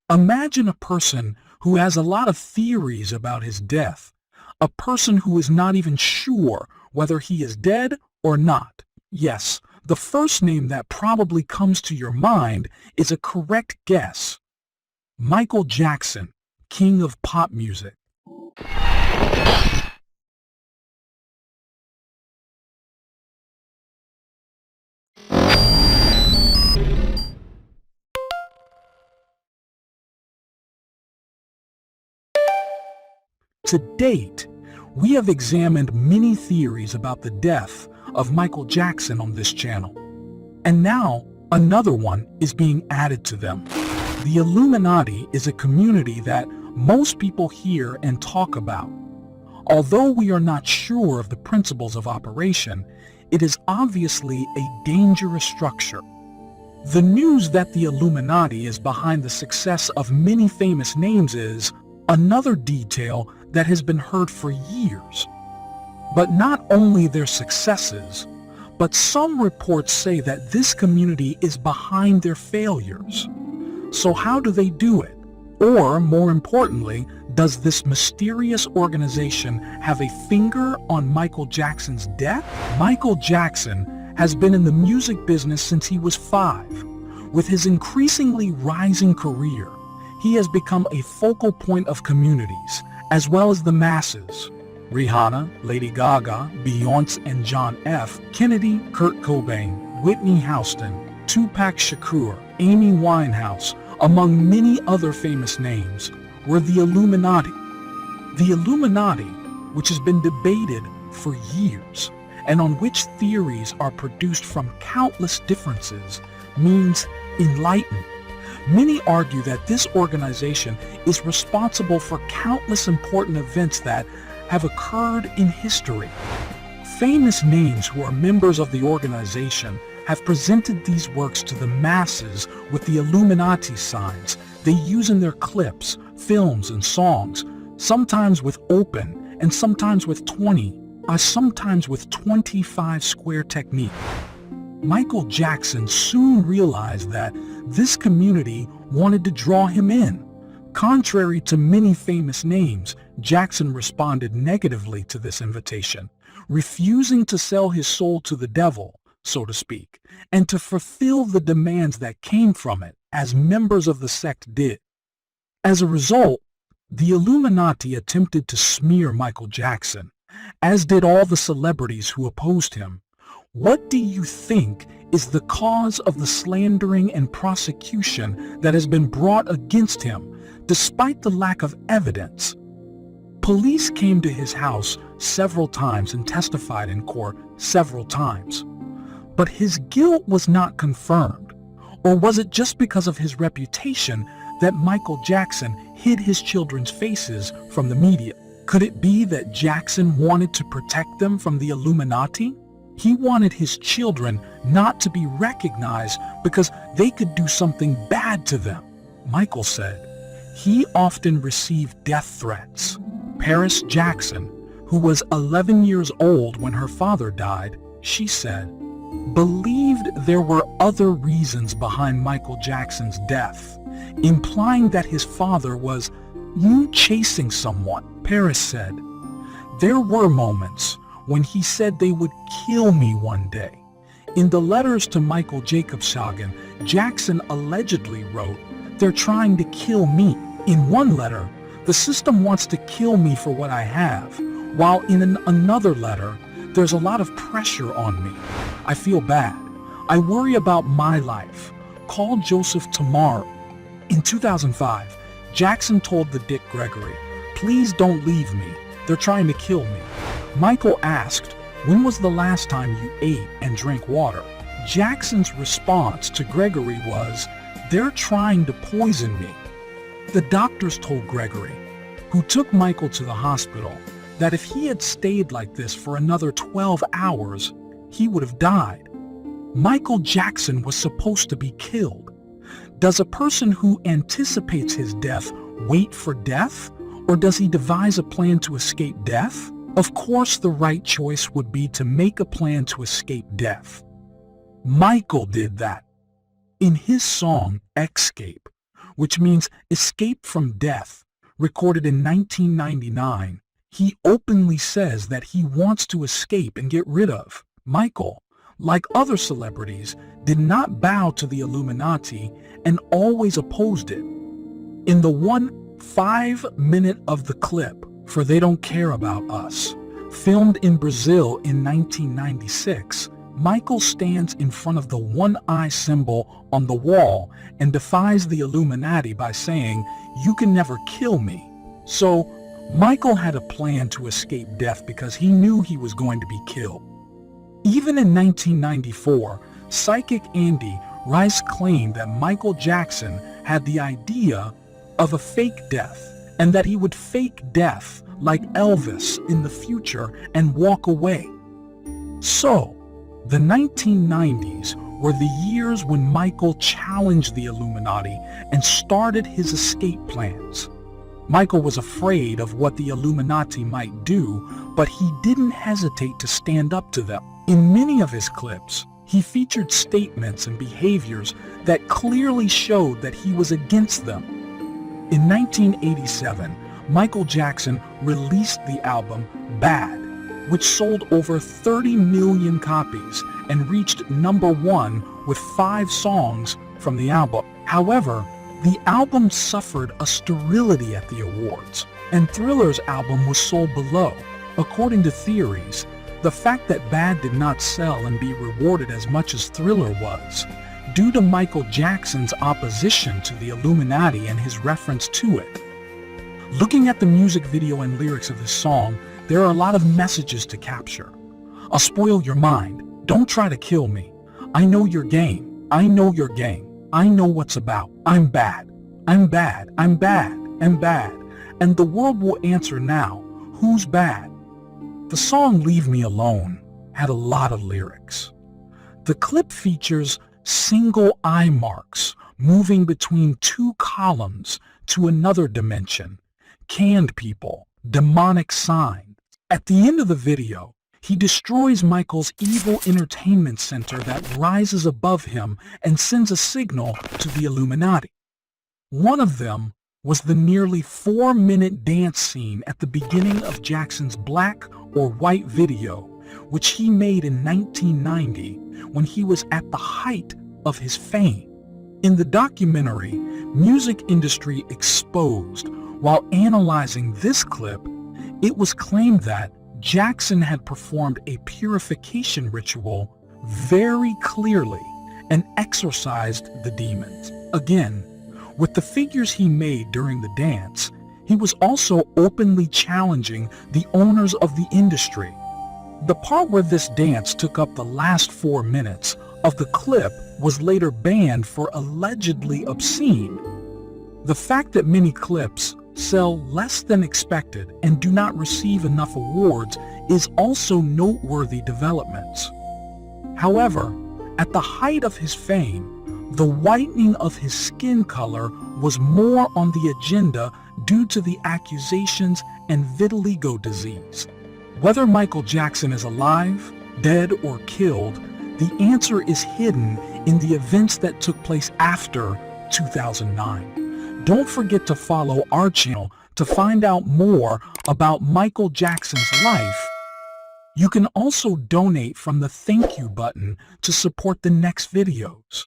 Imagine a person who has a lot of theories about his death, a person who is not even sure whether he is dead or not. Yes, the first name that probably comes to your mind is a correct guess. Michael Jackson, king of pop music. To date, we have examined many theories about the death of Michael Jackson on this channel. And now, another one is being added to them. The Illuminati is a community that most people hear and talk about. Although we are not sure of the principles of operation, it is obviously a dangerous structure. The news that the Illuminati is behind the success of many famous names is another detail that has been heard for years. But not only their successes, but some reports say that this community is behind their failures. So how do they do it? Or, more importantly, does this mysterious organization have a finger on Michael Jackson's death? Michael Jackson has been in the music business since he was 5. With his increasingly rising career, he has become a focal point of communities, as well as the masses. Rihanna, Lady Gaga, Beyonce and John F. Kennedy, Kurt Cobain, Whitney Houston, Tupac Shakur, Amy Winehouse, among many other famous names, were the Illuminati. The Illuminati, which has been debated for years, and on which theories are produced from countless differences, means enlightened. Many argue that this organization is responsible for countless important events that have occurred in history. Famous names who are members of the organization have presented these works to the masses with the Illuminati signs they use in their clips, films, and songs, sometimes with open and sometimes with 25 square technique. Michael Jackson soon realized that this community wanted to draw him in. Contrary to many famous names, Jackson responded negatively to this invitation, refusing to sell his soul to the devil, so to speak, and to fulfill the demands that came from it, as members of the sect did. As a result, the Illuminati attempted to smear Michael Jackson, as did all the celebrities who opposed him. What do you think is the cause of the slandering and prosecution that has been brought against him, despite the lack of evidence? Police came to his house several times and testified in court several times. But his guilt was not confirmed. Or was it just because of his reputation that Michael Jackson hid his children's faces from the media? Could it be that Jackson wanted to protect them from the Illuminati? He wanted his children not to be recognized because they could do something bad to them. Michael said he often received death threats. Paris Jackson, who was 11 years old when her father died, she said, believed there were other reasons behind Michael Jackson's death, implying that his father was chasing someone. Paris said, there were moments when he said they would kill me one day. In the letters to Michael Jacobshagen, Jackson allegedly wrote, they're trying to kill me. In one letter, the system wants to kill me for what I have, while in another letter, there's a lot of pressure on me. I feel bad. I worry about my life. Call Joseph tomorrow. In 2005, Jackson told the Dick Gregory, please don't leave me. They're trying to kill me. Michael asked, when was the last time you ate and drank water? Jackson's response to Gregory was, they're trying to poison me. The doctors told Gregory, who took Michael to the hospital, that if he had stayed like this for another 12 hours, he would have died. Michael Jackson was supposed to be killed. Does a person who anticipates his death wait for death, or does he devise a plan to escape death? Of course, the right choice would be to make a plan to escape death. Michael did that. In his song, Escape, which means escape from death, recorded in 1999, he openly says that he wants to escape and get rid of. Michael, like other celebrities, did not bow to the Illuminati and always opposed it. In the 5 minute of the clip, For They Don't Care About Us, filmed in Brazil in 1996, Michael stands in front of the one-eye symbol on the wall and defies the Illuminati by saying, "You can never kill me." So, Michael had a plan to escape death because he knew he was going to be killed. Even in 1994, psychic Andy Rice claimed that Michael Jackson had the idea of a fake death and that he would fake death like Elvis in the future and walk away. So, the 1990s were the years when Michael challenged the Illuminati and started his escape plans. Michael was afraid of what the Illuminati might do, but he didn't hesitate to stand up to them. In many of his clips, he featured statements and behaviors that clearly showed that he was against them. In 1987, Michael Jackson released the album Bad, which sold over 30 million copies and reached #1 with 5 songs from the album. However, the album suffered a sterility at the awards, and Thriller's album was sold below. According to theories, the fact that Bad did not sell and be rewarded as much as Thriller was, due to Michael Jackson's opposition to the Illuminati and his reference to it. Looking at the music video and lyrics of this song, there are a lot of messages to capture. I'll spoil your mind. Don't try to kill me. I know your game. I know your game. I know what's about. I'm bad. I'm bad. I'm bad. I'm bad. And the world will answer now. Who's bad? The song Leave Me Alone had a lot of lyrics. The clip features single eye marks moving between 2 columns to another dimension, canned people, demonic signs. At the end of the video, he destroys Michael's evil entertainment center that rises above him and sends a signal to the Illuminati. One of them was the nearly 4-minute dance scene at the beginning of Jackson's Black or White video, which he made in 1990 when he was at the height of his fame. In the documentary, Music Industry Exposed, while analyzing this clip, it was claimed that Jackson had performed a purification ritual very clearly and exorcised the demons. Again, with the figures he made during the dance, he was also openly challenging the owners of the industry. The part where this dance took up the last 4 minutes of the clip was later banned for allegedly obscene. The fact that many clips sell less than expected and do not receive enough awards is also noteworthy developments. However, at the height of his fame, the whitening of his skin color was more on the agenda due to the accusations and vitiligo disease. Whether Michael Jackson is alive, dead, or killed, the answer is hidden in the events that took place after 2009. Don't forget to follow our channel to find out more about Michael Jackson's life. You can also donate from the thank you button to support the next videos.